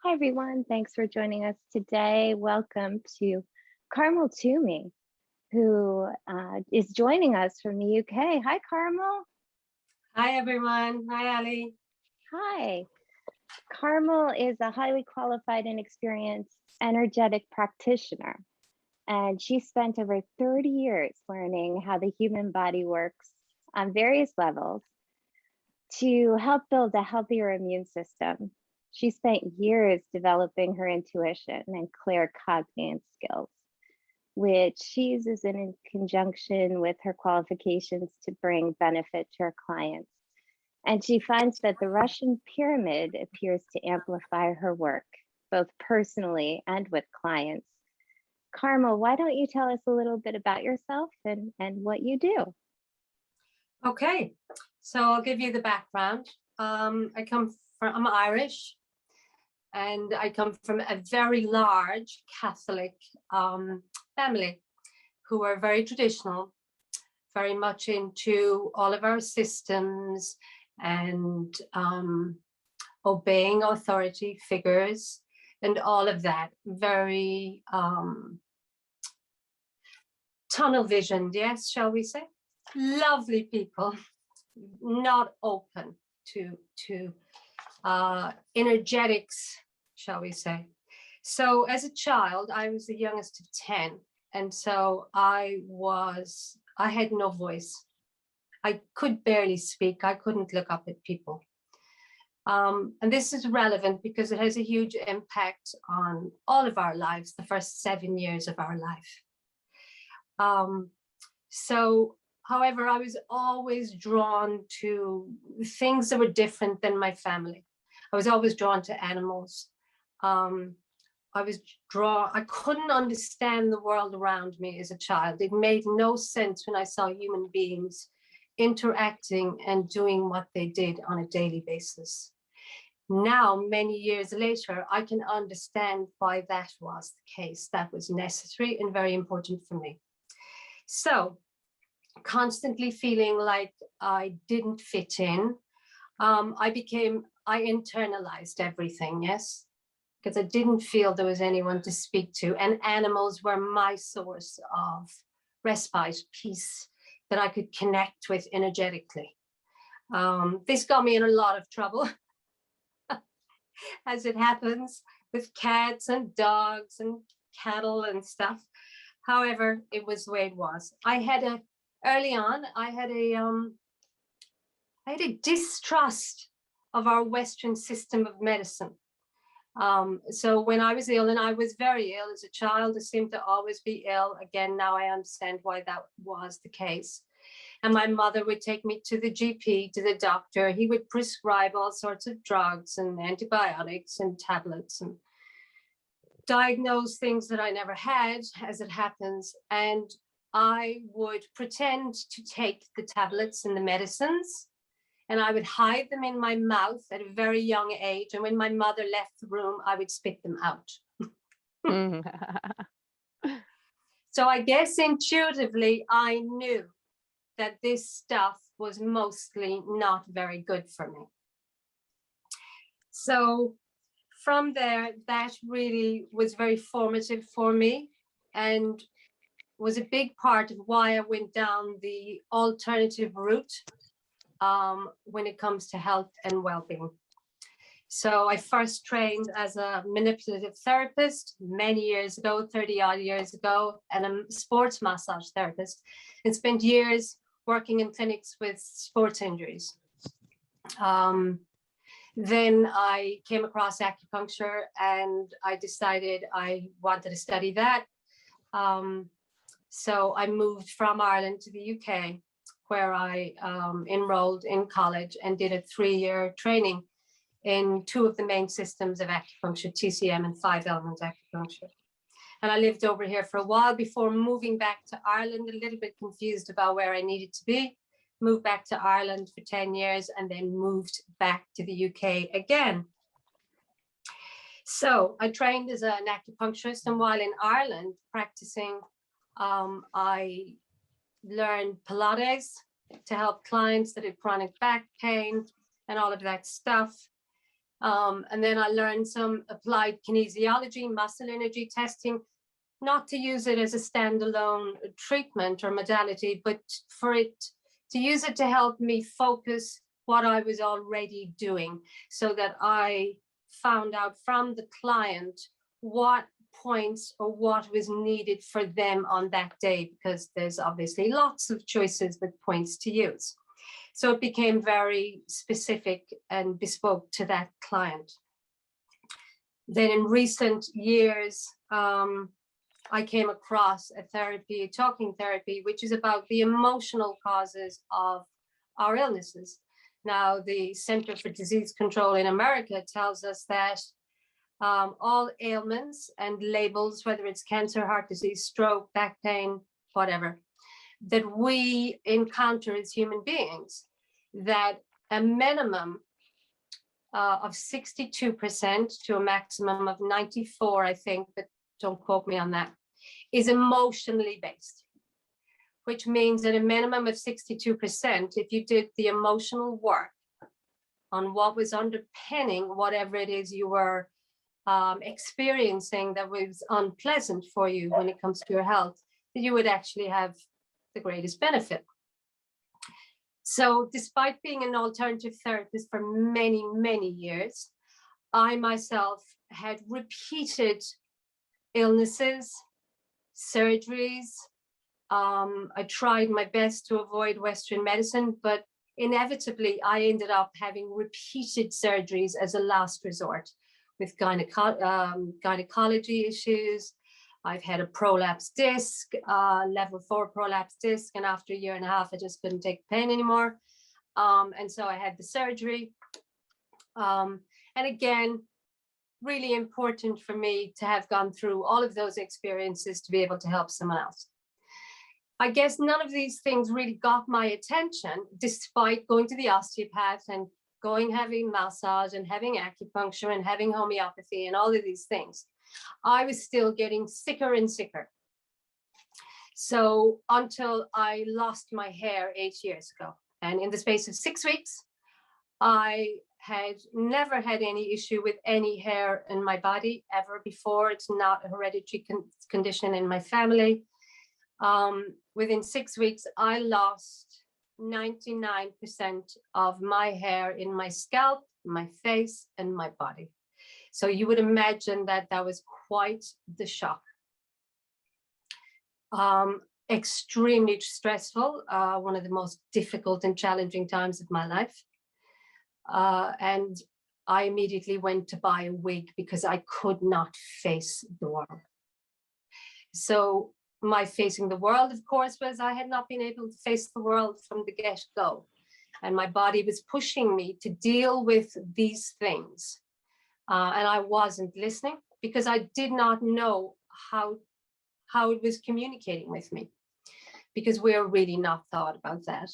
Hi, everyone. Thanks for joining us today. Welcome to Carmel Twomey, who is joining us from the UK. Hi, Carmel. Hi, everyone. Hi, Ali. Hi. Carmel is a highly qualified and experienced energetic practitioner, and she spent over 30 years learning how the human body works on various levels to help build a healthier immune system. She spent years developing her intuition and claircognizance skills, which she uses in conjunction with her qualifications to bring benefit to her clients. And she finds that the Russian pyramid appears to amplify her work, both personally and with clients. Carmel, why don't you tell us a little bit about yourself and what you do? Okay, so I'll give you the background. I'm Irish, and I come from a very large Catholic family who are very traditional, very much into all of our systems and obeying authority figures and all of that. Very tunnel visioned, yes, shall we say? Lovely people, not open to energetics, shall we say. So as a child, I was the youngest of 10. And so I had no voice. I could barely speak. I couldn't look up at people. And this is relevant because it has a huge impact on all of our lives, the first 7 years of our life. However, I was always drawn to things that were different than my family. I was always drawn to animals. I couldn't understand the world around me as a child. It made no sense when I saw human beings interacting and doing what they did on a daily basis. Now, many years later, I can understand why that was the case. That was necessary and very important for me. So, constantly feeling like I didn't fit in, I internalized everything, yes, because I didn't feel there was anyone to speak to, and animals were my source of respite, peace, that I could connect with energetically. This got me in a lot of trouble, as it happens with cats and dogs and cattle and stuff. However, it was the way it was. Early on, I had a distrust of our Western system of medicine. So when I was ill, and I was very ill as a child, I seemed to always be ill. Again, now I understand why that was the case. And my mother would take me to the GP, to the doctor. He would prescribe all sorts of drugs and antibiotics and tablets and diagnose things that I never had, as it happens. And I would pretend to take the tablets and the medicines, and I would hide them in my mouth at a very young age. And when my mother left the room, I would spit them out. So I guess intuitively, I knew that this stuff was mostly not very good for me. So from there, that really was very formative for me and was a big part of why I went down the alternative route when it comes to health and well-being. So I first trained as a manipulative therapist many years ago, 30 odd years ago, and a sports massage therapist, and spent years working in clinics with sports injuries. Then I came across acupuncture and I decided I wanted to study that. So I moved from Ireland to the UK, where I enrolled in college and did a 3-year training in 2 of the main systems of acupuncture, TCM and 5-element acupuncture. And I lived over here for a while before moving back to Ireland, a little bit confused about where I needed to be. Moved back to Ireland for 10 years and then moved back to the UK again. So I trained as an acupuncturist, and while in Ireland practicing, I learned Pilates to help clients that had chronic back pain and all of that stuff. And then I learned some applied kinesiology, muscle energy testing, not to use it as a standalone treatment or modality, but for it to use it to help me focus what I was already doing, so that I found out from the client what points or what was needed for them on that day, because there's obviously lots of choices with points to use. So it became very specific and bespoke to that client. Then in recent years, I came across a therapy, talking therapy, which is about the emotional causes of our illnesses. Now, the Center for Disease Control in America tells us that all ailments and labels, whether it's cancer, heart disease, stroke, back pain, whatever, that we encounter as human beings, that a minimum of 62% to a maximum of 94, I think, but don't quote me on that, is emotionally based, which means that a minimum of 62%, if you did the emotional work on what was underpinning whatever it is you were experiencing that was unpleasant for you when it comes to your health, that you would actually have the greatest benefit. So despite being an alternative therapist for many, many years, I myself had repeated illnesses, surgeries. I tried my best to avoid Western medicine, but inevitably I ended up having repeated surgeries as a last resort with gynecology issues. I've had a prolapse disc, level 4 prolapse disc, and after a year and a half, I just couldn't take the pain anymore. And so I had the surgery. And again, really important for me to have gone through all of those experiences to be able to help someone else. I guess none of these things really got my attention, despite going to the osteopath and having massage and having acupuncture and having homeopathy and all of these things. I was still getting sicker and sicker. So until I lost my hair 8 years ago, and in the space of 6 weeks, I had never had any issue with any hair in my body ever before. It's not a hereditary condition in my family. Within 6 weeks, I lost 99% of my hair in my scalp, my face, and my body. So you would imagine that that was quite the shock. Extremely stressful, one of the most difficult and challenging times of my life. And I immediately went to buy a wig because I could not face the world. So my facing the world, of course, was I had not been able to face the world from the get-go. And my body was pushing me to deal with these things. And I wasn't listening because I did not know how it was communicating with me, because we're really not thought about that.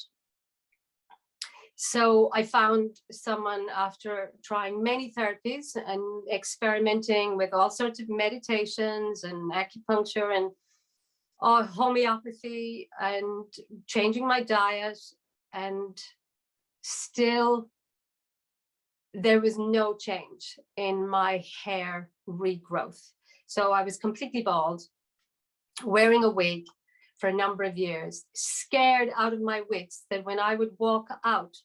So I found someone, after trying many therapies and experimenting with all sorts of meditations and acupuncture and homeopathy and changing my diet, and still there was no change in my hair regrowth. So I was completely bald, wearing a wig for a number of years, scared out of my wits that when I would walk out,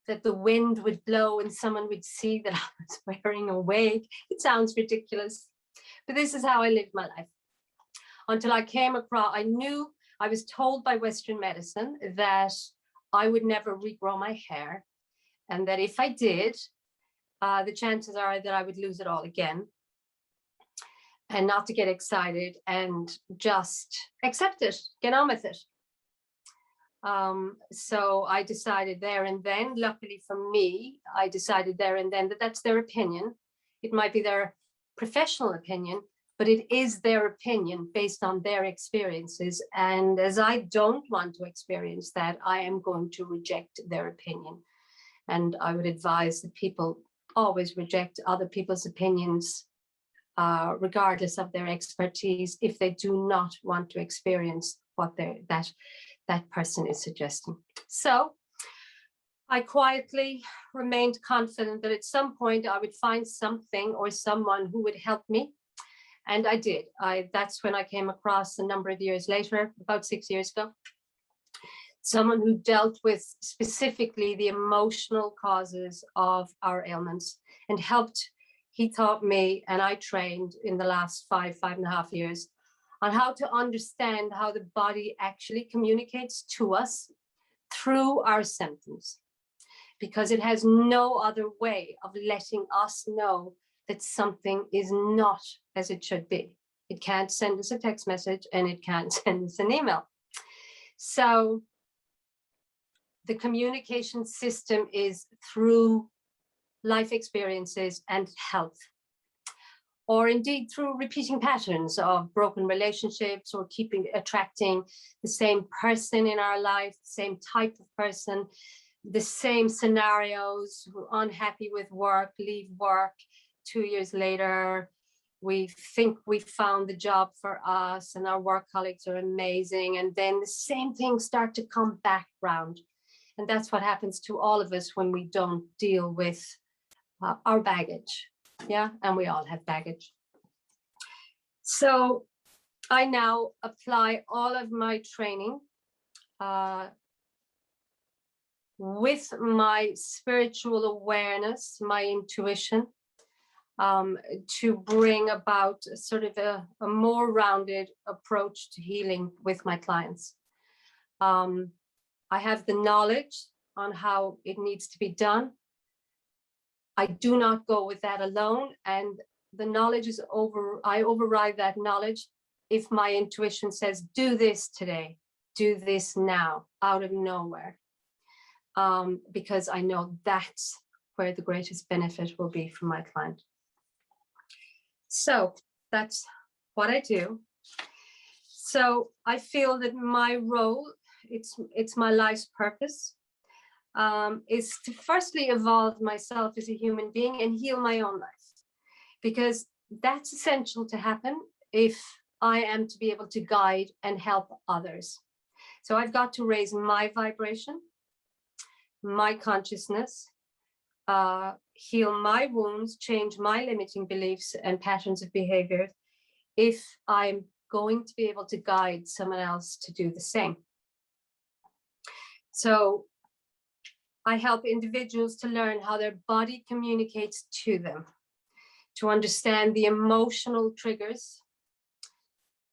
that the wind would blow and someone would see that I was wearing a wig. It sounds ridiculous, but this is how I lived my life. Until I came across, I was told by Western medicine that I would never regrow my hair, and that if I did, the chances are that I would lose it all again, and not to get excited and just accept it, get on with it. So I decided there and then, luckily for me, I decided there and then that that's their opinion. It might be their professional opinion, but it is their opinion based on their experiences. And as I don't want to experience that, I am going to reject their opinion. And I would advise that people always reject other people's opinions, regardless of their expertise, if they do not want to experience what that person is suggesting. So I quietly remained confident that at some point I would find something or someone who would help me. And I did. That's when I came across, a number of years later, about 6 years ago, someone who dealt with specifically the emotional causes of our ailments and helped. He taught me, and I trained in the last 5.5 years, on how to understand how the body actually communicates to us through our symptoms, because it has no other way of letting us know that something is not as it should be. It can't send us a text message and it can't send us an email. So the communication system is through life experiences and health, or indeed through repeating patterns of broken relationships, or attracting the same person in our life, same type of person, the same scenarios. We're unhappy with work, leave work. 2 years later, we think we found the job for us and our work colleagues are amazing. And then the same things start to come back round. And that's what happens to all of us when we don't deal with our baggage. Yeah, and we all have baggage. So I now apply all of my training with my spiritual awareness, my intuition, to bring about sort of a more rounded approach to healing with my clients. I have the knowledge on how it needs to be done. I do not go with that alone, and the knowledge is I override that knowledge if my intuition says, do this today, do this now, out of nowhere, because I know that's where the greatest benefit will be for my client. So that's what I do. So I feel that my role, it's my life's purpose, is to firstly evolve myself as a human being and heal my own life, because that's essential to happen if I am to be able to guide and help others. So I've got to raise my vibration, my consciousness, heal my wounds, change my limiting beliefs and patterns of behavior if I'm going to be able to guide someone else to do the same. So I help individuals to learn how their body communicates to them, to understand the emotional triggers,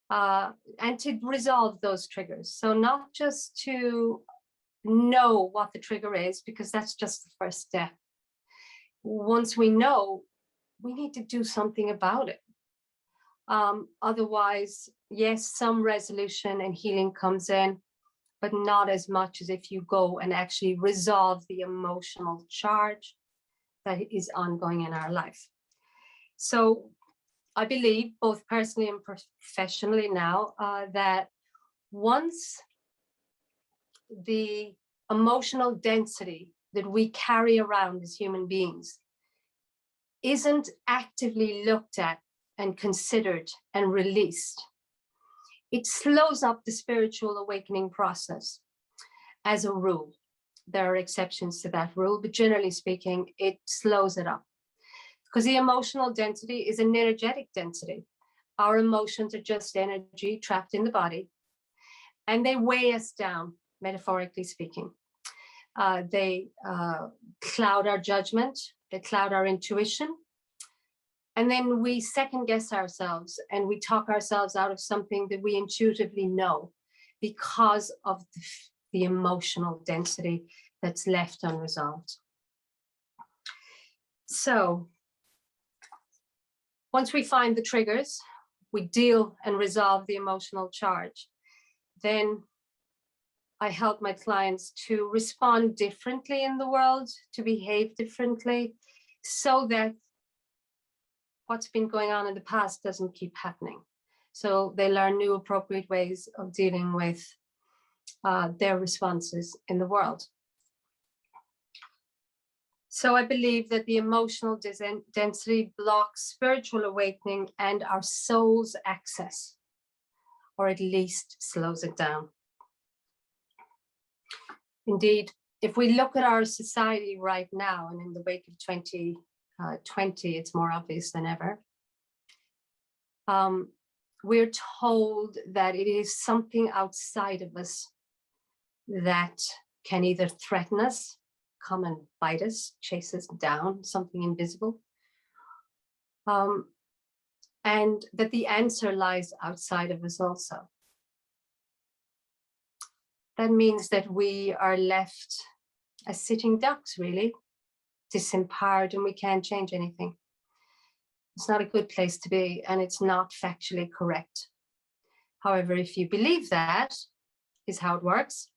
and to resolve those triggers. So not just to know what the trigger is, because that's just the first step. Once we know, we need to do something about it. Otherwise, yes, some resolution and healing comes in, but not as much as if you go and actually resolve the emotional charge that is ongoing in our life. So I believe, both personally and professionally now, that once the emotional density that we carry around as human beings isn't actively looked at and considered and released, it slows up the spiritual awakening process as a rule. There are exceptions to that rule, but generally speaking, it slows it up. Because the emotional density is an energetic density. Our emotions are just energy trapped in the body, and they weigh us down, metaphorically speaking. They cloud our judgment, they cloud our intuition, and then we second guess ourselves and we talk ourselves out of something that we intuitively know because of the emotional density that's left unresolved. So once we find the triggers, we deal and resolve the emotional charge, then I help my clients to respond differently in the world, to behave differently, so that what's been going on in the past doesn't keep happening. So they learn new appropriate ways of dealing with their responses in the world. So I believe that the emotional density blocks spiritual awakening and our soul's access, or at least slows it down. Indeed, if we look at our society right now, and in the wake of 2020, it's more obvious than ever, we're told that it is something outside of us that can either threaten us, come and bite us, chase us down, something invisible, and that the answer lies outside of us also. That means that we are left as sitting ducks, really, disempowered, and we can't change anything. It's not a good place to be, and it's not factually correct. However, if you believe that is how it works,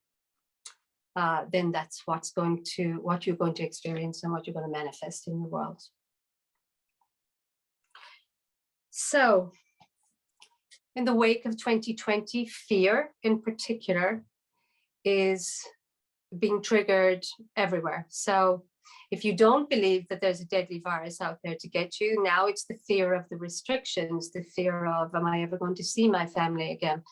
then that's what you're going to experience and what you're going to manifest in the world. So, in the wake of 2020, fear in particular is being triggered everywhere. So if you don't believe that there's a deadly virus out there to get you, now it's the fear of the restrictions, the fear of, am I ever going to see my family again?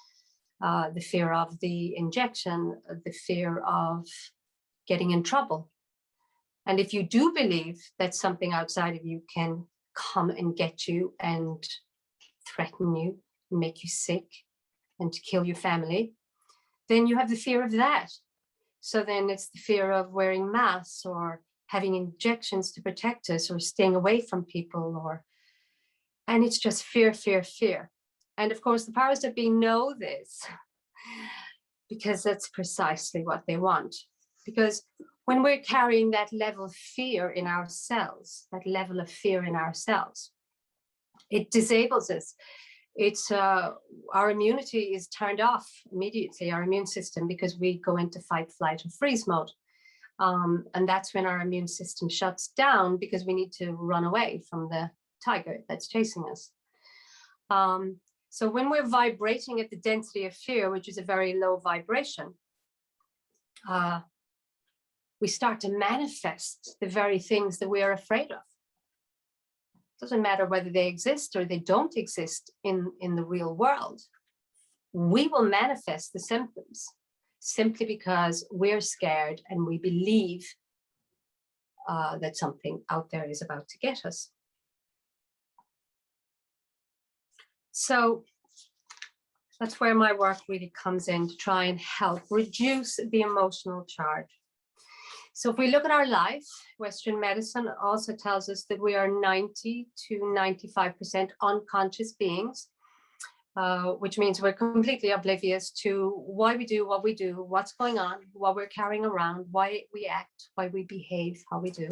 The fear of the injection, the fear of getting in trouble. And if you do believe that something outside of you can come and get you and threaten you, make you sick, and to kill your family, then you have the fear of that. So then it's the fear of wearing masks or having injections to protect us or staying away from people, and it's just fear, fear, fear. And of course, the powers that be know this because that's precisely what they want. Because when we're carrying that level of fear in ourselves, it disables us. It's our immunity is turned off immediately, our immune system, because we go into fight, flight, or freeze mode. And that's when our immune system shuts down because we need to run away from the tiger that's chasing us. So when we're vibrating at the density of fear, which is a very low vibration, we start to manifest the very things that we are afraid of. Doesn't matter whether they exist or they don't exist in the real world. We will manifest the symptoms simply because we're scared and we believe that something out there is about to get us. So that's where my work really comes in, to try and help reduce the emotional charge. So if we look at our life, Western medicine also tells us that we are 90 to 95% unconscious beings, which means we're completely oblivious to why we do what we do, what's going on, what we're carrying around, why we act, why we behave, how we do.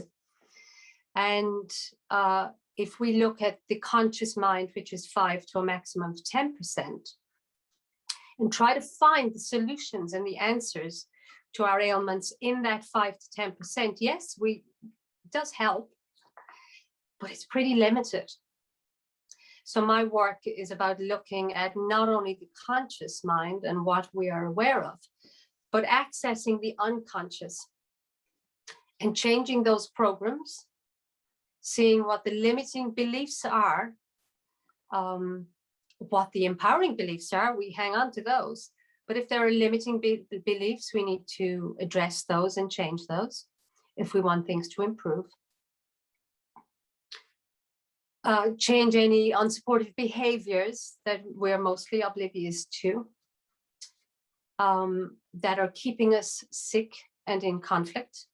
And if we look at the conscious mind, which is 5 to a maximum of 10%, and try to find the solutions and the answers to our ailments in that 5 to 10%, yes, it does help, but it's pretty limited. So my work is about looking at not only the conscious mind and what we are aware of, but accessing the unconscious and changing those programs, seeing what the limiting beliefs are, what the empowering beliefs are, we hang on to those. But if there are limiting beliefs, we need to address those and change those if we want things to improve. Change any unsupportive behaviors that we're mostly oblivious to, that are keeping us sick and in conflict.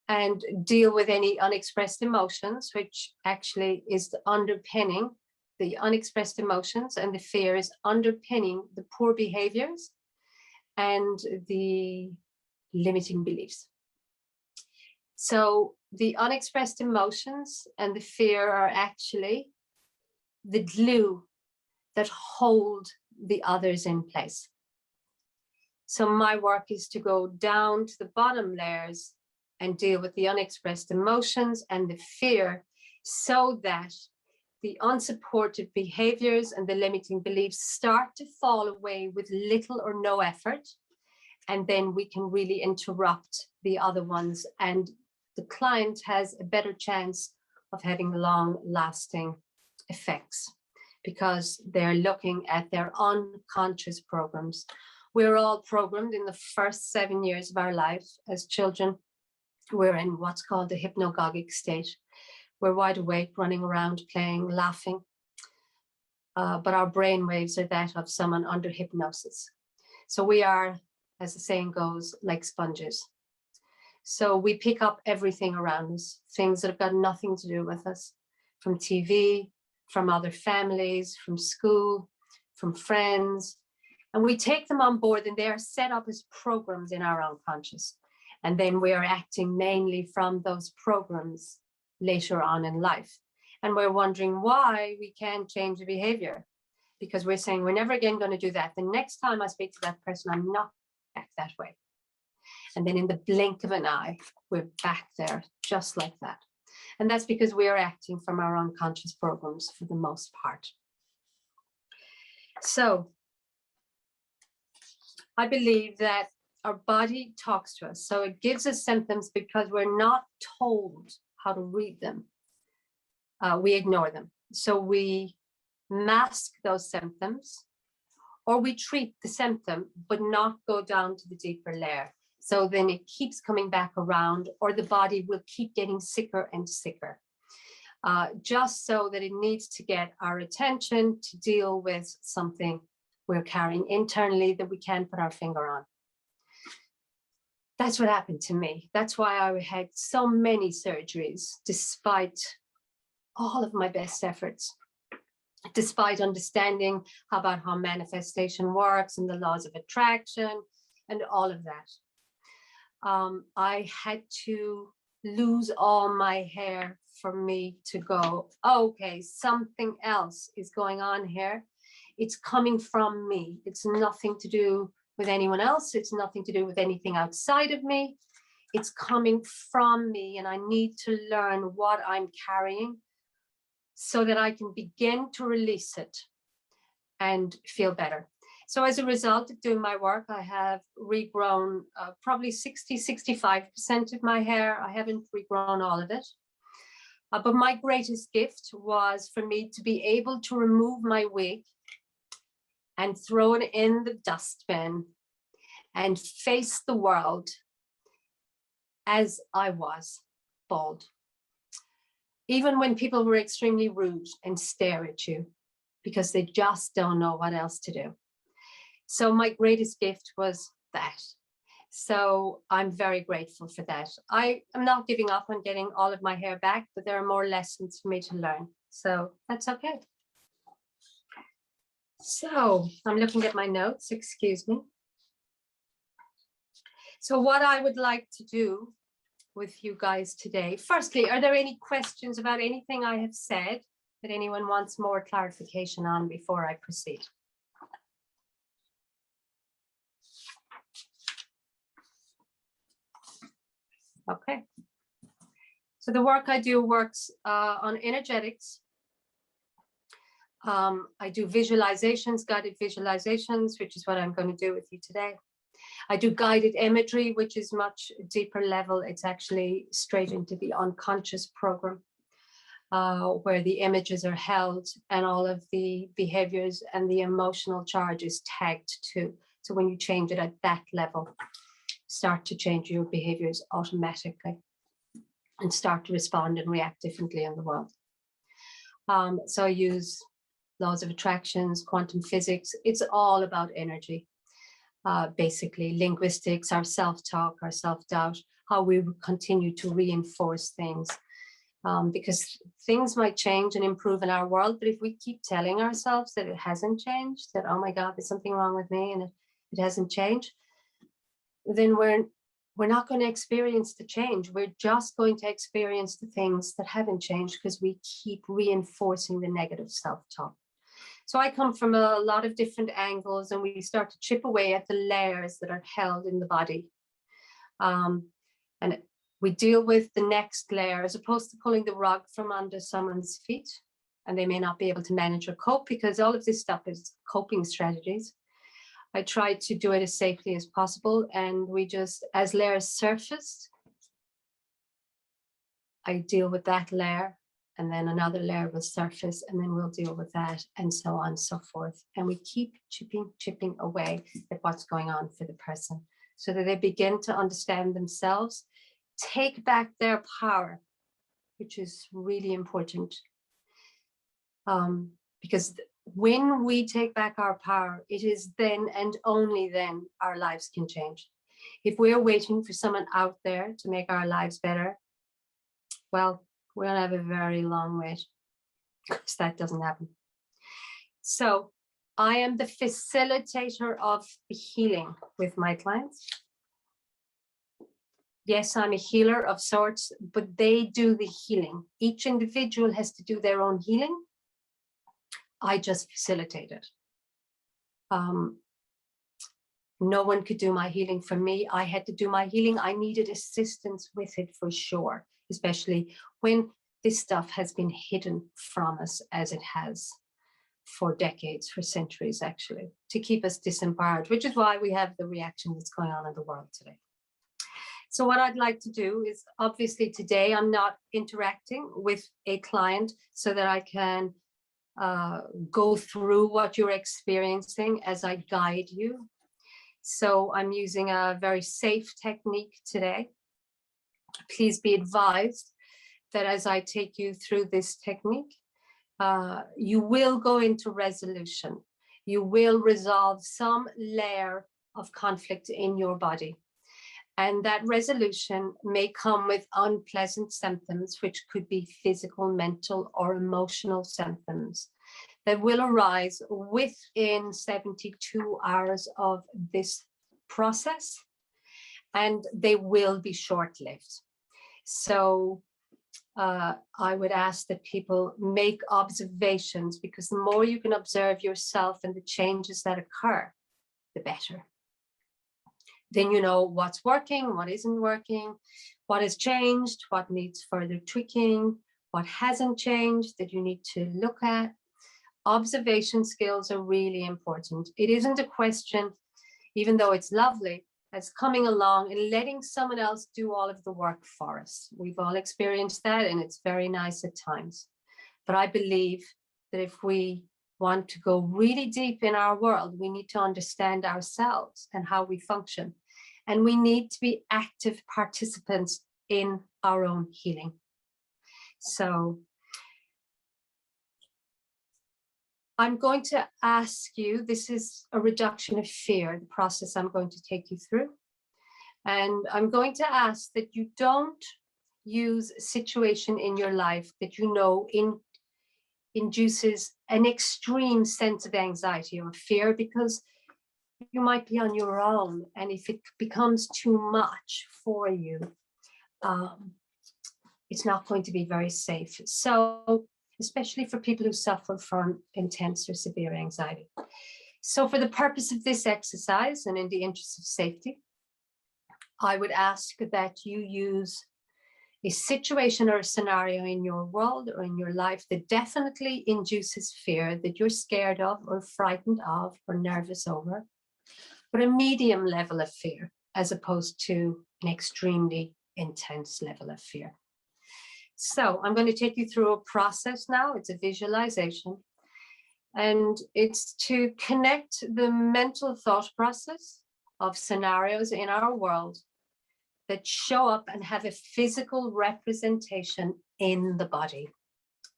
And deal with any unexpressed emotions, which actually is the underpinning. The unexpressed emotions and the fear is underpinning the poor behaviors and the limiting beliefs. So the unexpressed emotions and the fear are actually the glue that hold the others in place. So my work is to go down to the bottom layers and deal with the unexpressed emotions and the fear, so that the unsupported behaviors and the limiting beliefs start to fall away with little or no effort. And then we can really interrupt the other ones, and the client has a better chance of having long-lasting effects, because they're looking at their unconscious programs We're all programmed in the first 7 years of our life as children. We're in what's called the hypnagogic state. We're wide awake, running around, playing, laughing. But our brain waves are that of someone under hypnosis. So we are, as the saying goes, like sponges. So we pick up everything around us, things that have got nothing to do with us, from TV, from other families, from school, from friends. And we take them on board, and they are set up as programs in our unconscious. And then we are acting mainly from those programs later on in life. And we're wondering why we can't change the behavior, because we're saying we're never again going to do that. The next time I speak to that person, I'm not back that way. And then in the blink of an eye, we're back there just like that. And that's because we are acting from our unconscious programs for the most part. So I believe that our body talks to us. So it gives us symptoms because we're not told how to read them. We ignore them. So we mask those symptoms, or we treat the symptom, but not go down to the deeper layer. So then it keeps coming back around, or the body will keep getting sicker and sicker, just so that it needs to get our attention to deal with something we're carrying internally that we can't put our finger on. That's what happened to me. That's why I had so many surgeries, despite all of my best efforts, despite understanding about how manifestation works and the laws of attraction and all of that. I had to lose all my hair for me to go, okay, something else is going on here. It's coming from me. It's nothing to do with anyone else. It's nothing to do with anything outside of me. It's coming from me, and I need to learn what I'm carrying so that I can begin to release it and feel better. So as a result of doing my work, I have regrown probably 65% of my hair. I haven't regrown all of it. But my greatest gift was for me to be able to remove my wig and throw it in the dustbin and face the world as I was, bald. Even when people were extremely rude and stare at you because they just don't know what else to do. So my greatest gift was that. So I'm very grateful for that. I am not giving up on getting all of my hair back, but there are more lessons for me to learn. So that's okay. So I'm looking at my notes, excuse me. So what I would like to do with you guys today, firstly, are there any questions about anything I have said that anyone wants more clarification on before I proceed? Okay. So the work I do works on energetics. I do visualizations, guided visualizations, which is what I'm going to do with you today. I do guided imagery, which is much deeper level. It's actually straight into the unconscious program, where the images are held and all of the behaviors and the emotional charge is tagged to. So when you change it at that level, start to change your behaviors automatically and start to respond and react differently in the world. So I use laws of attractions, quantum physics. It's all about energy. Basically linguistics, our self-talk, our self-doubt, how we continue to reinforce things. Because things might change and improve in our world, but if we keep telling ourselves that it hasn't changed, that, oh my God, there's something wrong with me and it hasn't changed, then we're not going to experience the change. We're just going to experience the things that haven't changed because we keep reinforcing the negative self-talk. So I come from a lot of different angles, and we start to chip away at the layers that are held in the body. And we deal with the next layer as opposed to pulling the rug from under someone's feet, and they may not be able to manage or cope, because all of this stuff is coping strategies. I try to do it as safely as possible, and we just, as layers surface, I deal with that layer and then another layer will surface, and then we'll deal with that, and so on and so forth. And we keep chipping away at what's going on for the person so that they begin to understand themselves, take back their power, which is really important. Because when we take back our power, it is then and only then our lives can change. If we're waiting for someone out there to make our lives better, well, we'll have a very long wait, because that doesn't happen. So I am the facilitator of healing with my clients. Yes, I'm a healer of sorts, but they do the healing. Each individual has to do their own healing. I just facilitate it. No one could do my healing for me. I had to do my healing. I needed assistance with it for sure, especially when this stuff has been hidden from us as it has for decades, for centuries, actually, to keep us disempowered, which is why we have the reaction that's going on in the world today. So what I'd like to do is, obviously today I'm not interacting with a client so that I can go through what you're experiencing as I guide you. So I'm using a very safe technique today. Please be advised that as I take you through this technique, you will go into resolution. You will resolve some layer of conflict in your body. And that resolution may come with unpleasant symptoms, which could be physical, mental, or emotional symptoms that will arise within 72 hours of this process, and they will be short-lived. So I would ask that people make observations, because the more you can observe yourself and the changes that occur, the better. Then you know what's working, what isn't working, what has changed, what needs further tweaking, what hasn't changed that you need to look at. Observation skills are really important. It isn't a question, even though it's lovely, as coming along and letting someone else do all of the work for us. We've all experienced that, and it's very nice at times. But I believe that if we want to go really deep in our world, we need to understand ourselves and how we function. And we need to be active participants in our own healing. So I'm going to ask you, this is a reduction of fear, the process I'm going to take you through. And I'm going to ask that you don't use a situation in your life that you know induces an extreme sense of anxiety or fear, because you might be on your own. And if it becomes too much for you, it's not going to be very safe. So especially for people who suffer from intense or severe anxiety. So for the purpose of this exercise and in the interest of safety, I would ask that you use a situation or a scenario in your world or in your life that definitely induces fear, that you're scared of or frightened of or nervous over, but a medium level of fear as opposed to an extremely intense level of fear. So I'm going to take you through a process now. It's a visualization, and it's to connect the mental thought process of scenarios in our world that show up and have a physical representation in the body.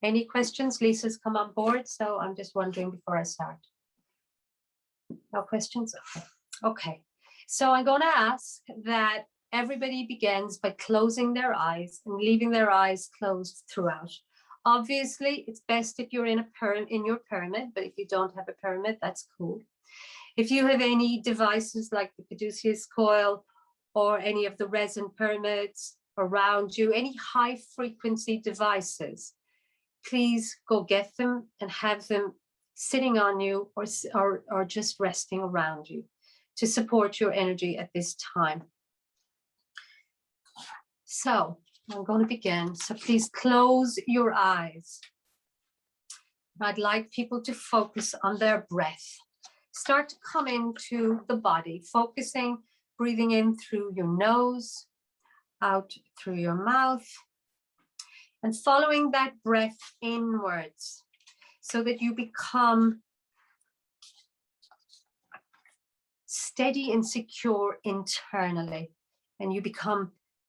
Any questions? Lisa's come on board, so I'm just wondering before I start. No questions? Okay. So I'm going to ask that everybody begins by closing their eyes and leaving their eyes closed throughout. Obviously, it's best if you're in your pyramid, but if you don't have a pyramid, that's cool. If you have any devices like the caduceus coil or any of the resin pyramids around you, any high frequency devices, please go get them and have them sitting on you or just resting around you to support your energy at this time. So I'm going to begin. So please close your eyes. I'd like people to focus on their breath. Start to come into the body, focusing, breathing in through your nose, out through your mouth. And following that breath inwards so that you become steady and secure internally, and you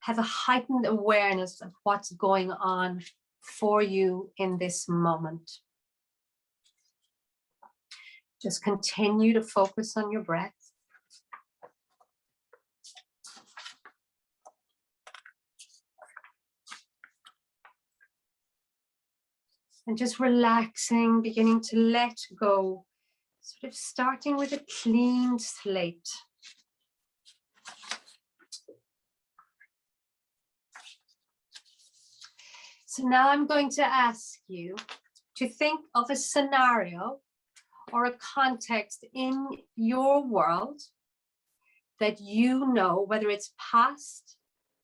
have a heightened awareness of what's going on for you in this moment. Just continue to focus on your breath. And just relaxing, beginning to let go, sort of starting with a clean slate. So now I'm going to ask you to think of a scenario or a context in your world that you know, whether it's past,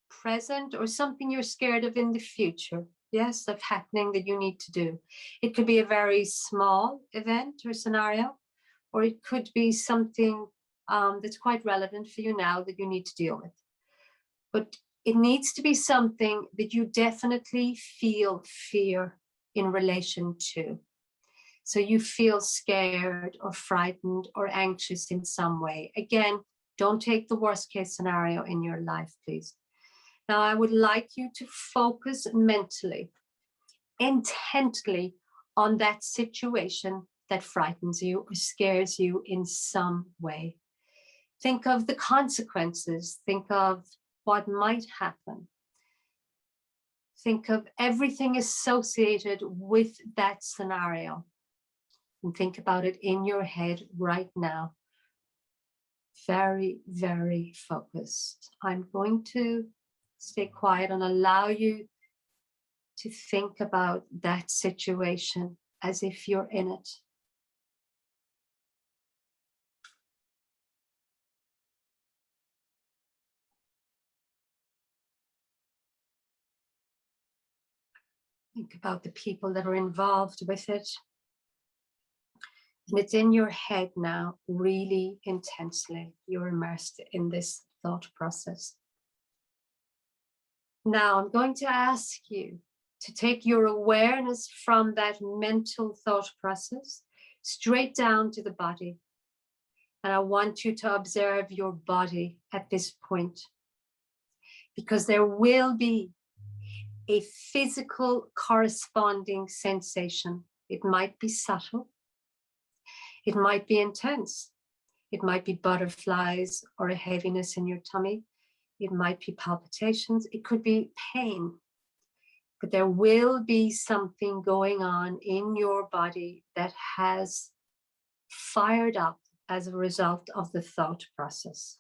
present, or something you're scared of in the future. Yes, of happening that you need to do. It could be a very small event or scenario, or it could be something that's quite relevant for you now that you need to deal with. But it needs to be something that you definitely feel fear in relation to. So you feel scared or frightened or anxious in some way. Again, don't take the worst case scenario in your life, please. Now, I would like you to focus mentally, intently on that situation that frightens you or scares you in some way. Think of the consequences. Think of what might happen. Think of everything associated with that scenario. And think about it in your head right now. Very, very focused. I'm going to stay quiet and allow you to think about that situation as if you're in it. Think about the people that are involved with it. And it's in your head now, really intensely. You're immersed in this thought process. Now I'm going to ask you to take your awareness from that mental thought process straight down to the body. And I want you to observe your body at this point, because there will be a physical corresponding sensation. It might be subtle. It might be intense. It might be butterflies or a heaviness in your tummy. It might be palpitations. It could be pain. But there will be something going on in your body that has fired up as a result of the thought process.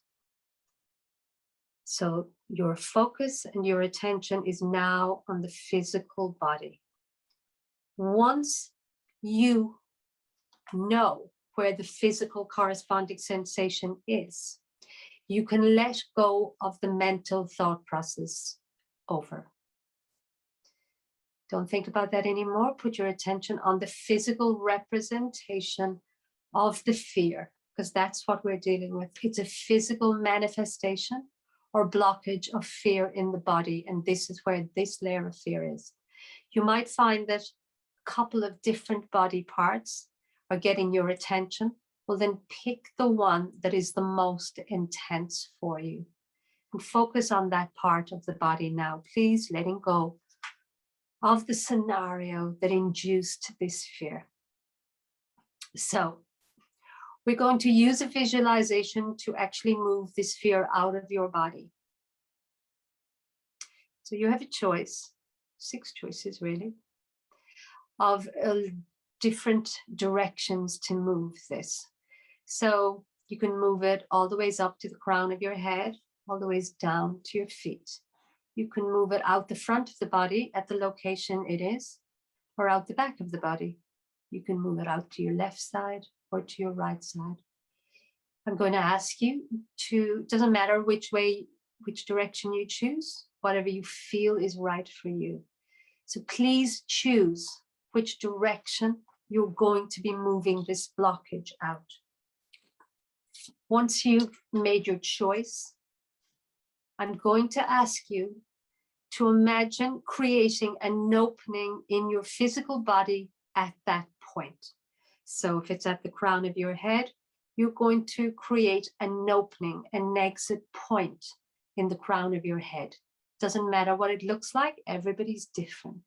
So your focus and your attention is now on the physical body. Once you know where the physical corresponding sensation is, you can let go of the mental thought process over. Don't think about that anymore. Put your attention on the physical representation of the fear, because that's what we're dealing with. It's a physical manifestation or blockage of fear in the body. And this is where this layer of fear is. You might find that a couple of different body parts are getting your attention. Well, then pick the one that is the most intense for you and focus on that part of the body now, please, letting go of the scenario that induced this fear. So we're going to use a visualization to actually move this fear out of your body. So you have a choice, 6 choices really, of different directions to move this. So you can move it all the ways up to the crown of your head, all the ways down to your feet. You can move it out the front of the body at the location it is, or out the back of the body. You can move it out to your left side or to your right side. I'm going to ask you to, doesn't matter which direction you choose, whatever you feel is right for you. So please choose which direction you're going to be moving this blockage out. Once you've made your choice, I'm going to ask you to imagine creating an opening in your physical body at that point. So if it's at the crown of your head, you're going to create an opening, an exit point in the crown of your head. Doesn't matter what it looks like, everybody's different.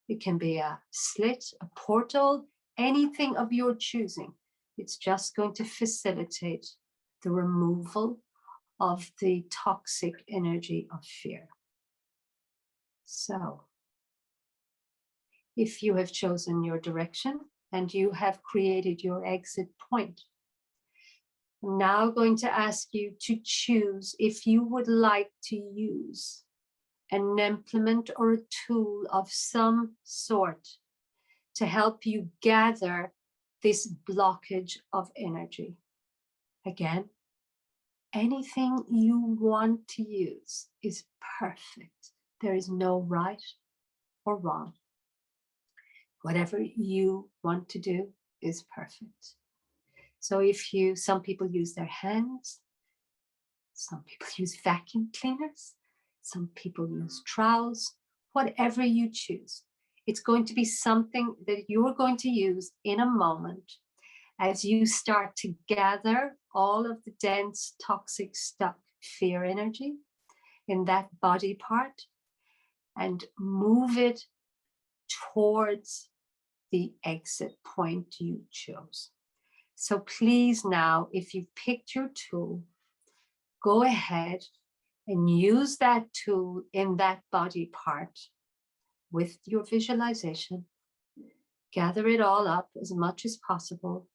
It can be a slit, a portal, anything of your choosing. It's just going to facilitate the removal of the toxic energy of fear. So, if you have chosen your direction and you have created your exit point, I'm now going to ask you to choose if you would like to use an implement or a tool of some sort to help you gather this blockage of energy. Again, anything you want to use is perfect. There is no right or wrong. Whatever you want to do is perfect. So some people use their hands, some people use vacuum cleaners, some people use trowels, whatever you choose. It's going to be something that you're going to use in a moment as you start to gather all of the dense, toxic, stuck fear energy in that body part and move it towards the exit point you chose. So please now, if you've picked your tool, go ahead and use that tool in that body part with your visualization. Gather it all up as much as possible.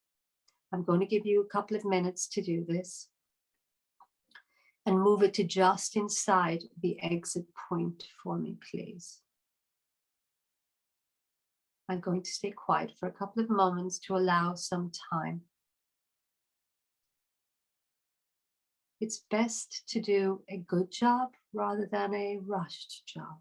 I'm going to give you a couple of minutes to do this. And move it to just inside the exit point for me, please. I'm going to stay quiet for a couple of moments to allow some time. It's best to do a good job rather than a rushed job.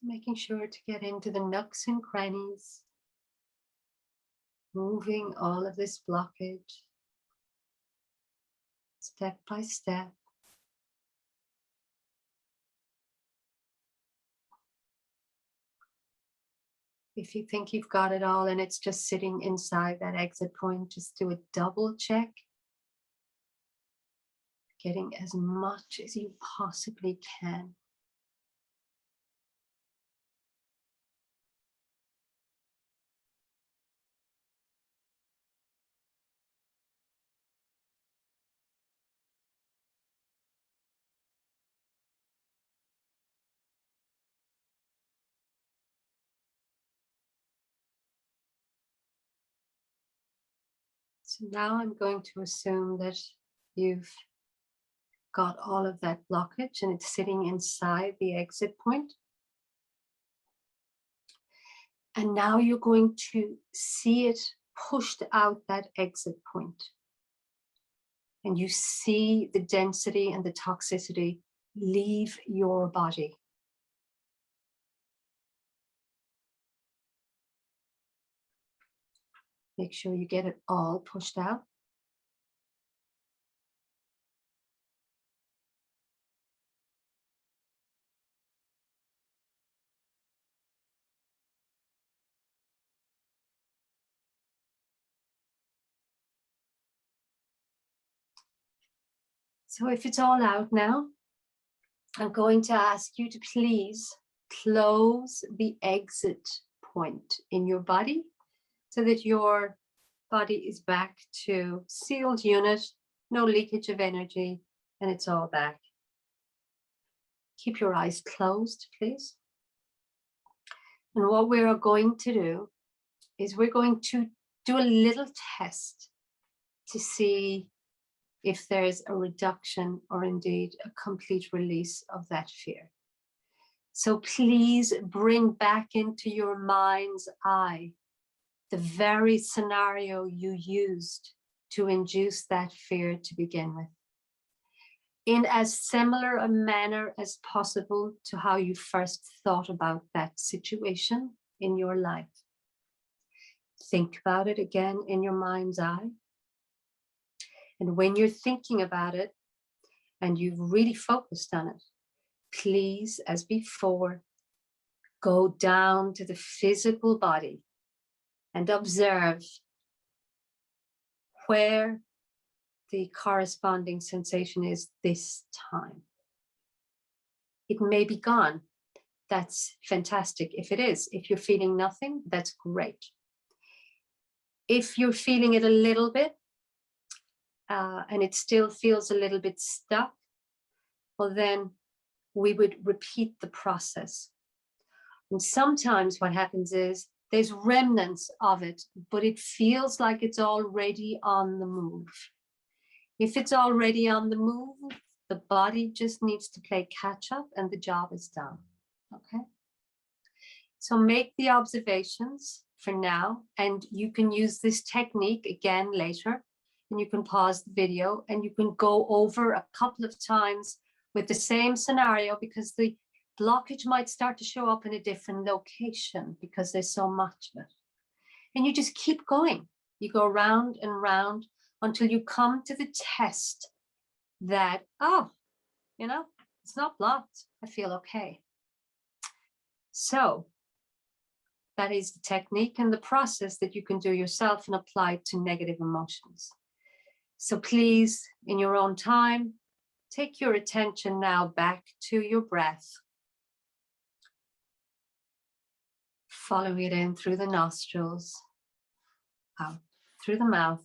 Making sure to get into the nooks and crannies, moving all of this blockage step by step. If you think you've got it all and it's just sitting inside that exit point, just do a double check, getting as much as you possibly can. So now I'm going to assume that you've got all of that blockage and it's sitting inside the exit point. And now you're going to see it pushed out that exit point. And you see the density and the toxicity leave your body. Make sure you get it all pushed out. So if it's all out now, I'm going to ask you to please close the exit point in your body so that your body is back to sealed unit, no leakage of energy, and it's all back. Keep your eyes closed, please. And what we are going to do is we're going to do a little test to see if there's a reduction or indeed a complete release of that fear. So please bring back into your mind's eye the very scenario you used to induce that fear to begin with, in as similar a manner as possible to how you first thought about that situation in your life. Think about it again in your mind's eye. And when you're thinking about it and you've really focused on it, please, as before, go down to the physical body and observe where the corresponding sensation is this time. It may be gone. That's fantastic. If it is, if you're feeling nothing, that's great. If you're feeling it a little bit, and it still feels a little bit stuck, well, then we would repeat the process. And sometimes what happens is there's remnants of it, but it feels like it's already on the move. If it's already on the move, the body just needs to play catch up and the job is done. Okay. So make the observations for now, and you can use this technique again later, and you can pause the video and you can go over a couple of times with the same scenario, because the blockage might start to show up in a different location because there's so much of it. And you just keep going. You go round and round until you come to the test that, oh, you know, it's not blocked. I feel okay. So that is the technique and the process that you can do yourself and apply to negative emotions. So please, in your own time, take your attention now back to your breath. Follow it in through the nostrils, out through the mouth.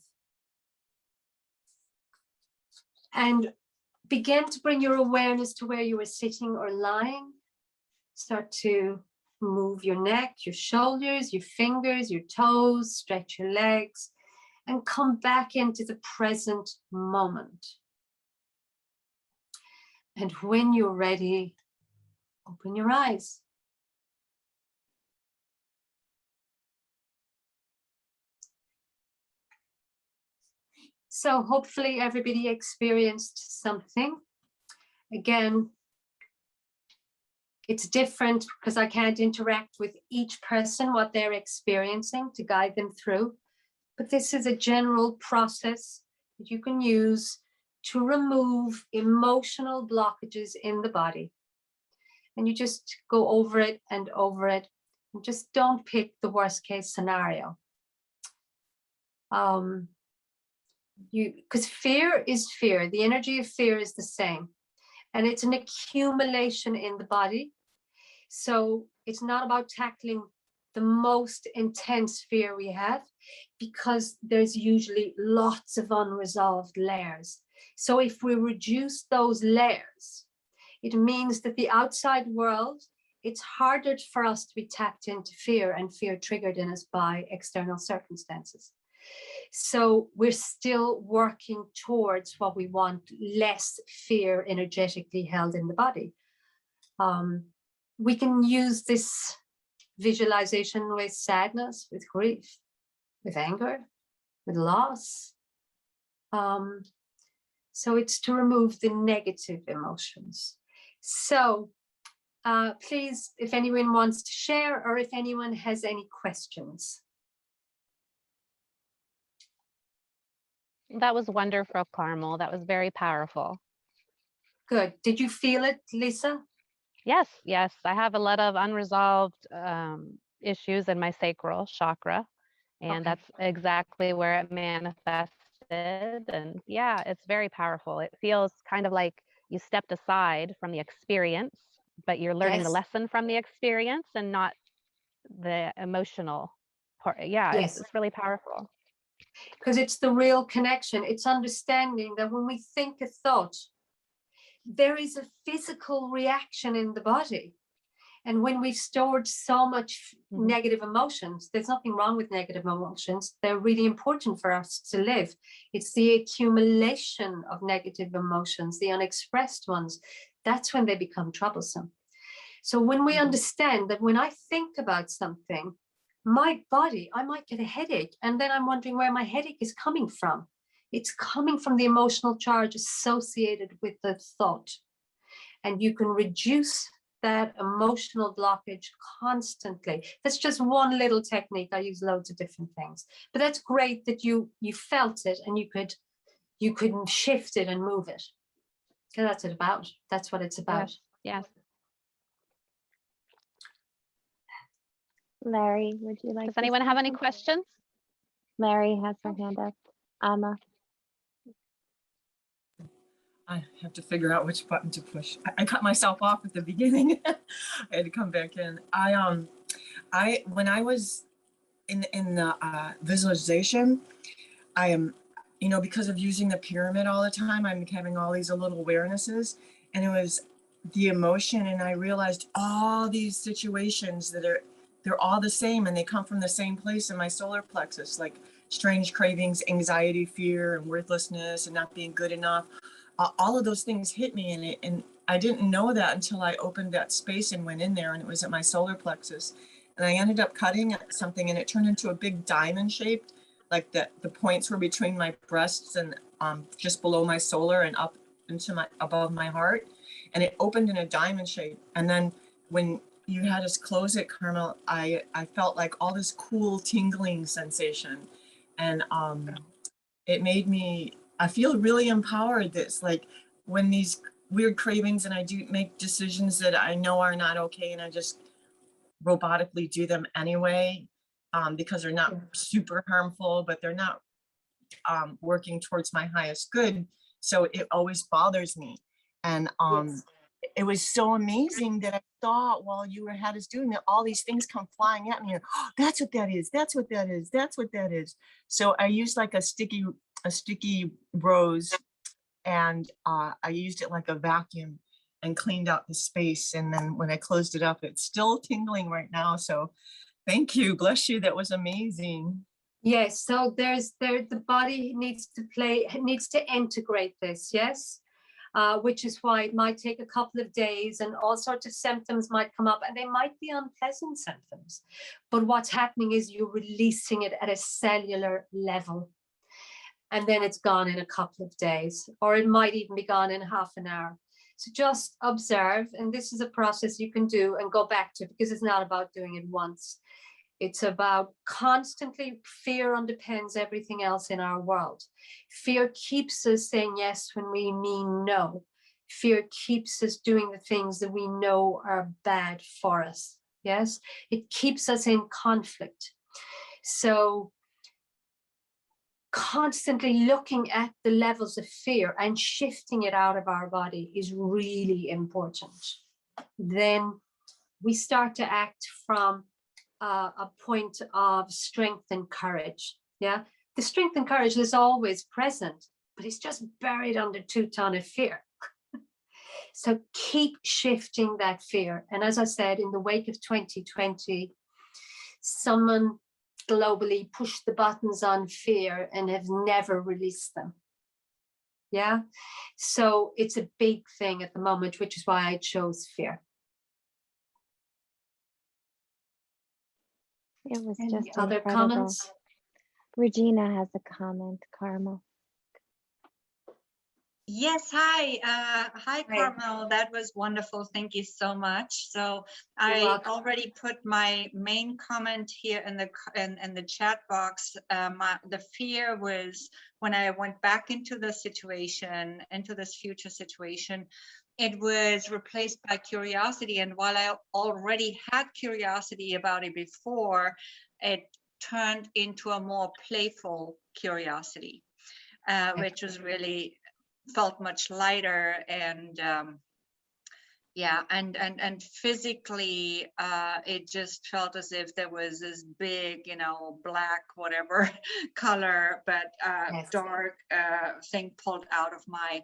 And begin to bring your awareness to where you are sitting or lying. Start to move your neck, your shoulders, your fingers, your toes, stretch your legs, and come back into the present moment. And when you're ready, open your eyes. So hopefully everybody experienced something. Again, it's different because I can't interact with each person, what they're experiencing, to guide them through. But this is a general process that you can use to remove emotional blockages in the body. And you just go over it, and just don't pick the worst case scenario. Because fear is fear. The energy of fear is the same. And it's an accumulation in the body. So it's not about tackling the most intense fear we have, because there's usually lots of unresolved layers. So if we reduce those layers, it means that the outside world, it's harder for us to be tapped into fear and fear triggered in us by external circumstances. So we're still working towards what we want, less fear energetically held in the body. We can use this visualization with sadness, with grief, with anger, with loss. So it's to remove the negative emotions. So please, if anyone wants to share, or if anyone has any questions. That was wonderful, Carmel. That was very powerful. Good. Did you feel it, Lisa? Yes, yes. I have a lot of unresolved issues in my sacral chakra, and that's exactly where it manifested. And yeah, it's very powerful. It feels kind of like you stepped aside from the experience, but you're learning the lesson from the experience and not the emotional part. Yeah, it's really powerful. Because it's the real connection. It's understanding that when we think a thought, there is a physical reaction in the body. And when we've stored so much negative emotions, there's nothing wrong with negative emotions. They're really important for us to live. It's the accumulation of negative emotions, the unexpressed ones. That's when they become troublesome. So when we understand that when I think about something, my body, I might get a headache, and then I'm wondering where my headache is coming from. It's coming from the emotional charge associated with the thought. And you can reduce that emotional blockage constantly. That's just one little technique. I use loads of different things, but that's great that you felt it and you could shift it and move it. So that's it about. That's what it's about. Yes. Larry, would you like Does to anyone say have any something? questions? Larry has her hand up. Amma. I have to figure out which button to push. I cut myself off at the beginning. I had to come back in. When I was in the visualization, I am, because of using the pyramid all the time, I'm having all these little awarenesses, and it was the emotion, and I realized all these situations they're all the same, and they come from the same place in my solar plexus, like strange cravings, anxiety, fear, and worthlessness, and not being good enough. All of those things hit me, and I didn't know that until I opened that space and went in there, and it was at my solar plexus. And I ended up cutting something, and it turned into a big diamond shaped, like the points were between my breasts and just below my solar and up into above my heart. And it opened in a diamond shape. And then when you had us close it, Carmel, I felt like all this cool tingling sensation. And it made me, I feel really empowered. That's like when these weird cravings and I do make decisions that I know are not okay, and I just robotically do them anyway, because they're not super harmful, but they're not working towards my highest good. So it always bothers me. And it was so amazing that I thought while you had us doing that, all these things come flying at me. And, oh, that's what that is. That's what that is. That's what that is. So I used like a sticky rose, and I used it like a vacuum and cleaned out the space. And then when I closed it up, it's still tingling right now. So thank you. Bless you. That was amazing. Yes. So the body needs to integrate this. Yes. Which is why it might take a couple of days, and all sorts of symptoms might come up, and they might be unpleasant symptoms. But what's happening is you're releasing it at a cellular level, and then it's gone in a couple of days, or it might even be gone in half an hour. So just observe, and this is a process you can do and go back to, because it's not about doing it once. It's about constantly, fear underpins everything else in our world. Fear keeps us saying yes when we mean no. Fear keeps us doing the things that we know are bad for us. Yes, it keeps us in conflict. So constantly looking at the levels of fear and shifting it out of our body is really important. Then we start to act from a point of strength and courage. Yeah, the strength and courage is always present, but it's just buried under 2 tons of fear. So keep shifting that fear. And as I said, in the wake of 2020, someone globally pushed the buttons on fear and have never released them. Yeah, so it's a big thing at the moment, which is why I chose fear. It was Any just other incredible. comments? Regina has a comment, Carmel. Yes, hi. Hi, Hi. Carmel. That was wonderful. Thank you so much. So You're I welcome. already put my main comment here in the chat box. The fear was when I went back into the situation, into this future situation, it was replaced by curiosity. And while I already had curiosity about it before, it turned into a more playful curiosity, which was really felt much lighter. And yeah, and physically it just felt as if there was this big, black whatever color, but Yes. dark thing pulled out of my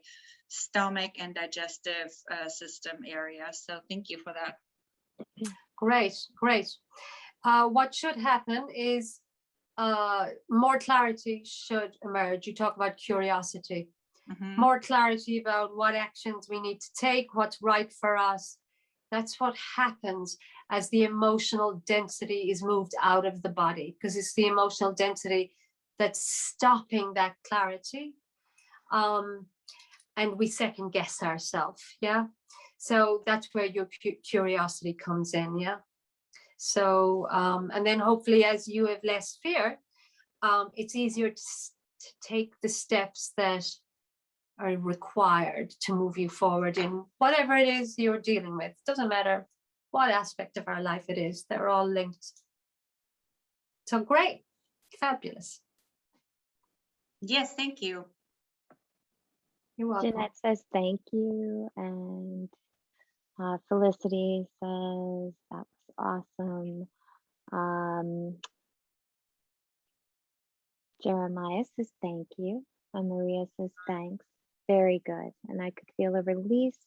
stomach and digestive system area. So thank you for that. Great. What should happen is more clarity should emerge. You talk about curiosity. Mm-hmm. More clarity about what actions we need to take, what's right for us. That's what happens as the emotional density is moved out of the body, because it's the emotional density that's stopping that clarity. And we second guess ourselves. Yeah. So that's where your curiosity comes in. Yeah. So, and then hopefully as you have less fear, it's easier to take the steps that are required to move you forward in whatever it is you're dealing with. Doesn't matter what aspect of our life it is, they're all linked. So great, fabulous. Yes, thank you. You're welcome. Jeanette says thank you, and Felicity says that was awesome. Jeremiah says thank you, and Maria says thanks. Very good, and I could feel a release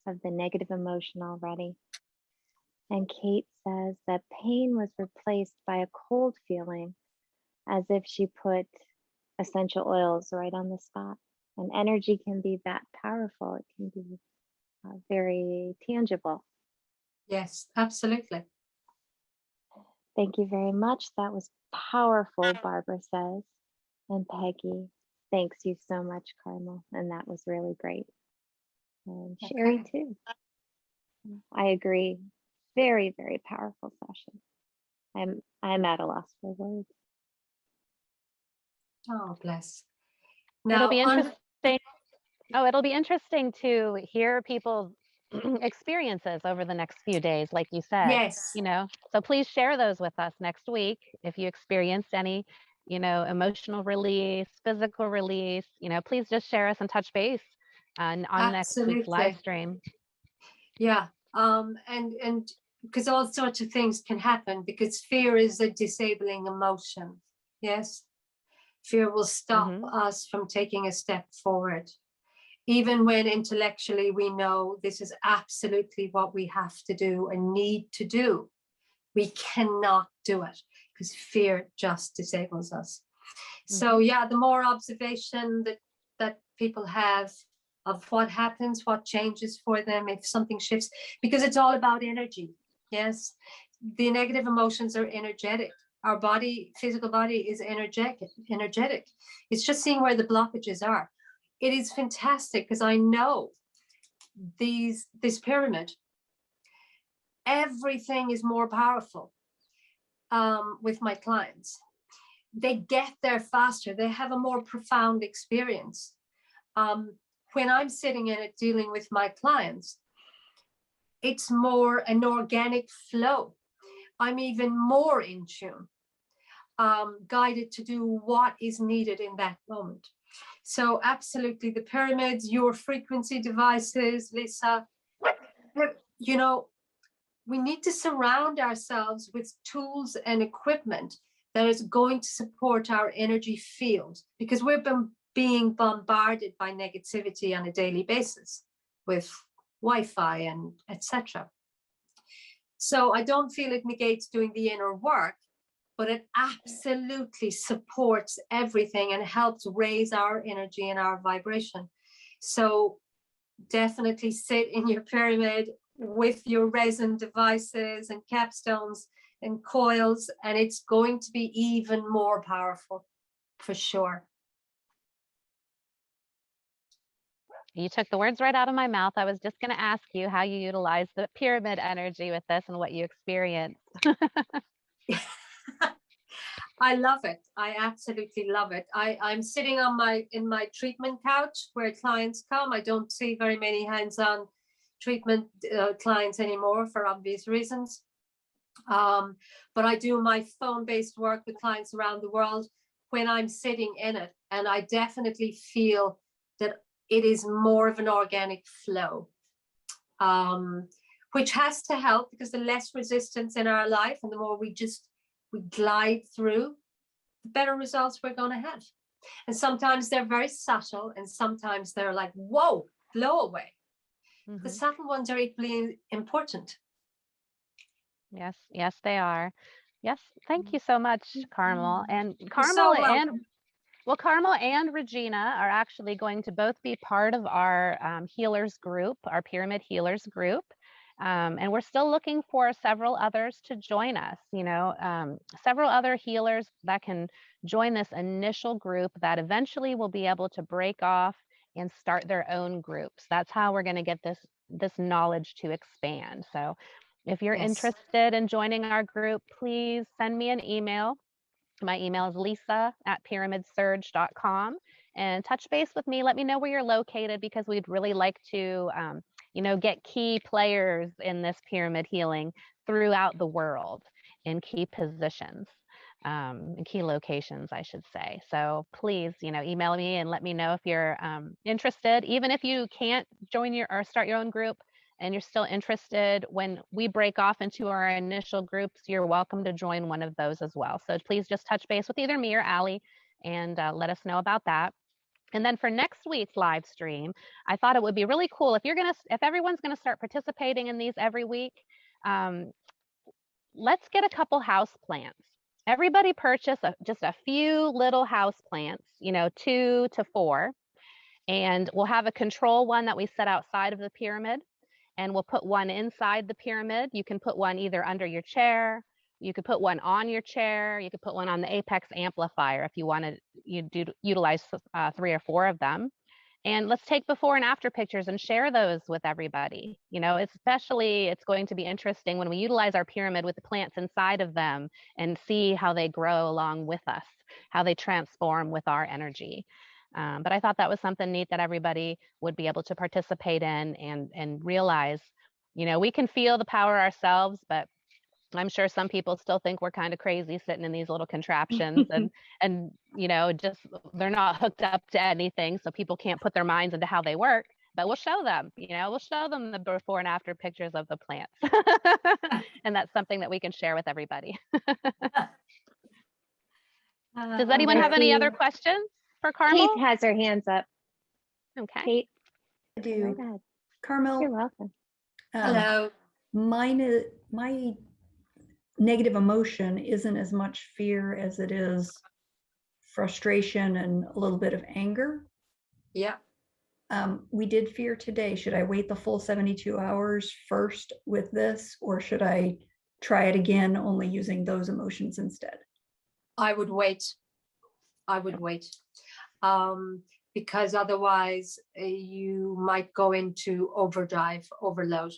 of the negative emotion already. And Kate says that pain was replaced by a cold feeling, as if she put essential oils right on the spot. And energy can be that powerful. It can be very tangible. Yes, absolutely. Thank you very much. That was powerful, Barbara says. And Peggy, thanks you so much, Carmel. And that was really great. And Sherry Okay. too. I agree. Very, very powerful session. I'm at a loss for words. Oh, bless. It'll be Now, interesting. Oh, it'll be interesting to hear people's experiences over the next few days, like you said. yes. You know, so please share those with us next week if you experienced any, you know, emotional release, physical release. You know, please just share us and touch base on next week's live Absolutely. stream. Yeah. And because all sorts of things can happen, because fear is a disabling emotion. Yes. Fear will stop us from taking a step forward. Even when intellectually we know this is absolutely what we have to do and need to do, we cannot do it because fear just disables us. So yeah, the more observation that people have of what happens, what changes for them, if something shifts, because it's all about energy. Yes, the negative emotions are energetic. Our body, physical body, is energetic. It's just seeing where the blockages are. It is fantastic because I know this pyramid, everything is more powerful with my clients. They get there faster. They have a more profound experience. When I'm sitting in it dealing with my clients, it's more an organic flow. I'm even more in tune, guided to do what is needed in that moment. So absolutely, the pyramids, your frequency devices, Lisa, you know, we need to surround ourselves with tools and equipment that is going to support our energy field, because we've been being bombarded by negativity on a daily basis with Wi-Fi and etc. So I don't feel it negates doing the inner work, but it absolutely supports everything and helps raise our energy and our vibration. So definitely sit in your pyramid with your resin devices and capstones and coils, and it's going to be even more powerful for sure. You took the words right out of my mouth. I was just going to ask you how you utilize the pyramid energy with this and what you experience. I love it. I absolutely love it. I'm sitting on in my treatment couch where clients come. I don't see very many hands-on treatment clients anymore for obvious reasons. But I do my phone-based work with clients around the world when I'm sitting in it. And I definitely feel that it is more of an organic flow, which has to help, because the less resistance in our life and the more we glide through, the better results we're going to have. And sometimes they're very subtle, and sometimes they're like, whoa, blow away. The subtle ones are equally important. Yes, yes, they are. Yes, thank you so much, Carmel. And Carmel and Regina are actually going to both be part of our healers group, our pyramid healers group. And we're still looking for several others to join us, several other healers that can join this initial group that eventually will be able to break off and start their own groups. That's how we're going to get this knowledge to expand. So if you're interested in joining our group, please send me an email. My email is lisa@pyramidsurge.com, and touch base with me. Let me know where you're located, because we'd really like to, get key players in this pyramid healing throughout the world in key positions, in key locations, I should say. So please, email me and let me know if you're interested. Even if you can't join or start your own group, and you're still interested, when we break off into our initial groups, you're welcome to join one of those as well. So please just touch base with either me or Allie and let us know about that. And then for next week's live stream, I thought it would be really cool if everyone's gonna start participating in these every week. Let's get a couple house plants. Everybody purchase just a few little house plants, 2 to 4, and we'll have a control one that we set outside of the pyramid. And we'll put one inside the pyramid. You can put one either under your chair. You could put one on your chair. You could put one on the apex amplifier if you wanted. You do utilize 3 or 4 of them. And let's take before and after pictures and share those with everybody. Especially it's going to be interesting when we utilize our pyramid with the plants inside of them and see how they grow along with us, how they transform with our energy. But I thought that was something neat that everybody would be able to participate in and realize, we can feel the power ourselves, but I'm sure some people still think we're kind of crazy sitting in these little contraptions and just they're not hooked up to anything, so people can't put their minds into how they work. But we'll show them, we'll show them the before and after pictures of the plants. And that's something that we can share with everybody. Does anyone have any other questions for Carmel? Kate has her hands up. Okay. Kate, I do. right ahead. Carmel, You're welcome. Hello. my negative emotion isn't as much fear as it is frustration and a little bit of anger. Yeah. We did fear today. Should I wait the full 72 hours first with this, or should I try it again, only using those emotions instead? I would wait. Because otherwise you might go into overload.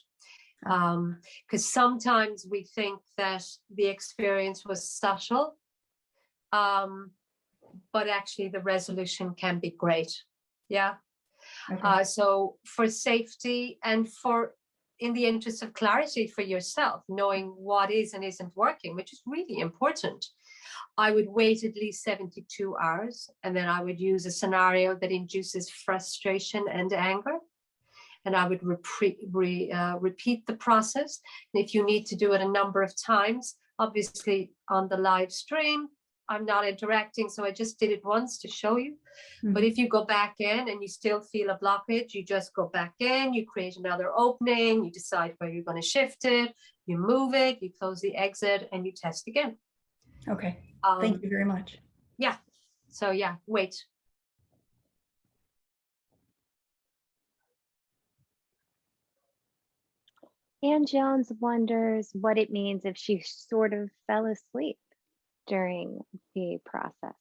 Because sometimes we think that the experience was subtle, but actually the resolution can be great. Yeah. Okay. So for safety and in the interest of clarity for yourself, knowing what is and isn't working, which is really important, I would wait at least 72 hours, and then I would use a scenario that induces frustration and anger. And I would repeat the process. And if you need to do it a number of times, obviously on the live stream, I'm not interacting, so I just did it once to show you. Mm-hmm. But if you go back in and you still feel a blockage, you just go back in, you create another opening, you decide where you're going to shift it, you move it, you close the exit, and you test again. Okay. Thank you very much. Yeah. So yeah, wait. Ann Jones wonders what it means if she sort of fell asleep during the process.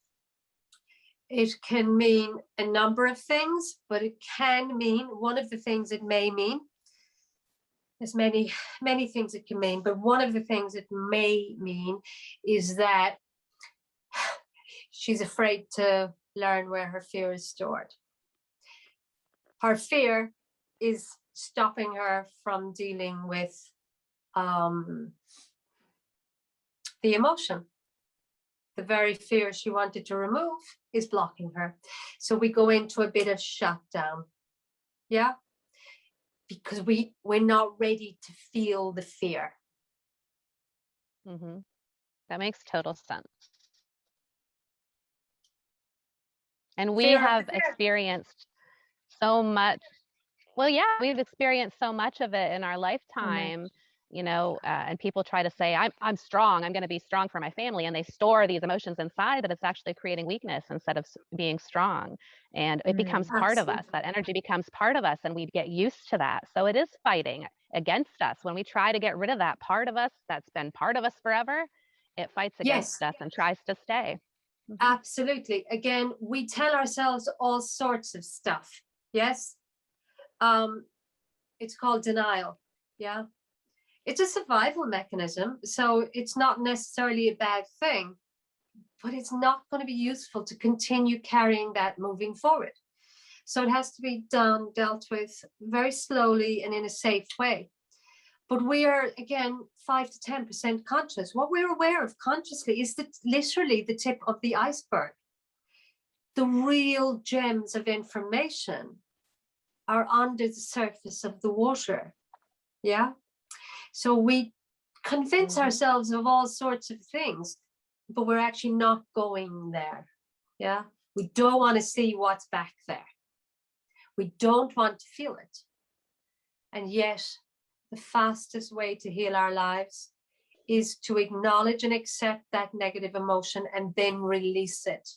It can mean a number of things, but it can mean, one of the things it may mean, there's many things it can mean, but one of the things it may mean is that she's afraid to learn where her fear is stored. Her fear is stopping her from dealing with the emotion. The very fear she wanted to remove is blocking her. So we go into a bit of shutdown. Yeah. Because we're not ready to feel the fear. Mm-hmm. That makes total sense. And we have experienced so much. Well, yeah, we've experienced so much of it in our lifetime and people try to say, I'm strong, I'm going to be strong for my family. And they store these emotions inside, but it's actually creating weakness instead of being strong. And it becomes part of us. That energy becomes part of us, and we get used to that. So it is fighting against us. When we try to get rid of that part of us that's been part of us forever, it fights against us and tries to stay. Absolutely. Again, we tell ourselves all sorts of stuff. Yes. It's called denial. Yeah. It's a survival mechanism. So it's not necessarily a bad thing, but it's not going to be useful to continue carrying that moving forward. So it has to be dealt with very slowly and in a safe way. But we are, again, 5 to 10% conscious. What we're aware of consciously is literally the tip of the iceberg. The real gems of information are under the surface of the water. Yeah. So we convince ourselves of all sorts of things, but we're actually not going there. Yeah. We don't want to see what's back there. We don't want to feel it. And yet, the fastest way to heal our lives is to acknowledge and accept that negative emotion and then release it.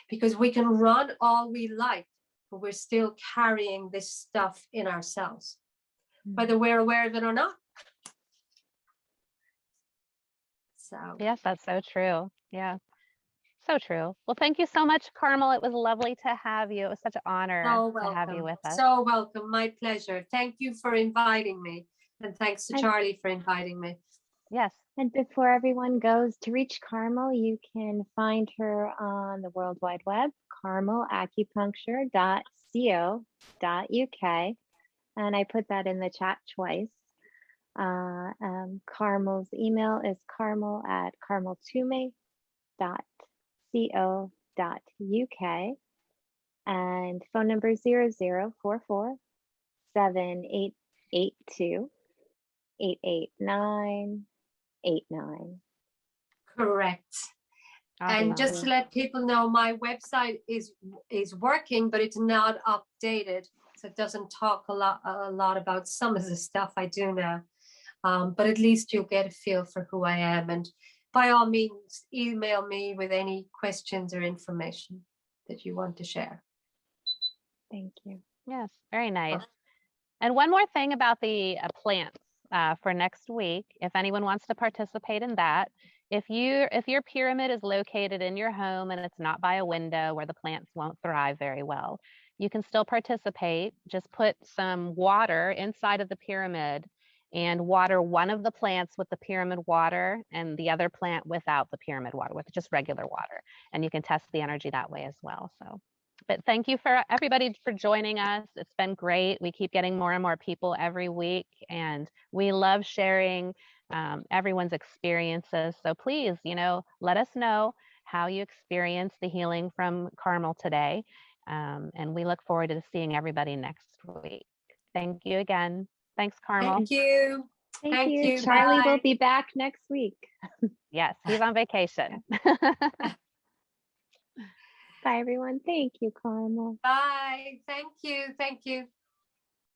Because we can run all we like, but we're still carrying this stuff in ourselves, whether we're aware of it or not. So yes, that's so true. Yeah, so true. Well, thank you so much, Carmel. It was lovely to have you. It was such an honor to have you with us. So welcome. My pleasure. Thank you for inviting me. And thanks to Charlie for inviting me. Yes. And before everyone goes, to reach Carmel, you can find her on the World Wide Web, carmelacupuncture.co.uk. And I put that in the chat twice. Carmel's email is carmel@carmeltwomey.co.uk. And phone number 0044 7882 88989. Correct. And just to let people know, my website is working, but it's not updated, so it doesn't talk a lot about some of the stuff I do now. But at least you'll get a feel for who I am. And by all means, email me with any questions or information that you want to share. Thank you. Yes, very nice. And one more thing about the plants for next week, if anyone wants to participate in that, if your pyramid is located in your home and it's not by a window where the plants won't thrive very well, you can still participate. Just put some water inside of the pyramid and water one of the plants with the pyramid water and the other plant without the pyramid water, with just regular water. And you can test the energy that way as well. So, but thank you for everybody for joining us. It's been great. We keep getting more and more people every week, and we love sharing everyone's experiences. So please, let us know how you experience the healing from Carmel today. And we look forward to seeing everybody next week. Thank you again. Thanks, Carmel. Thank you. Thank you. Charlie will be back next week. Yes, he's on vacation. Bye, everyone. Thank you, Carmel. Bye. Thank you. Thank you.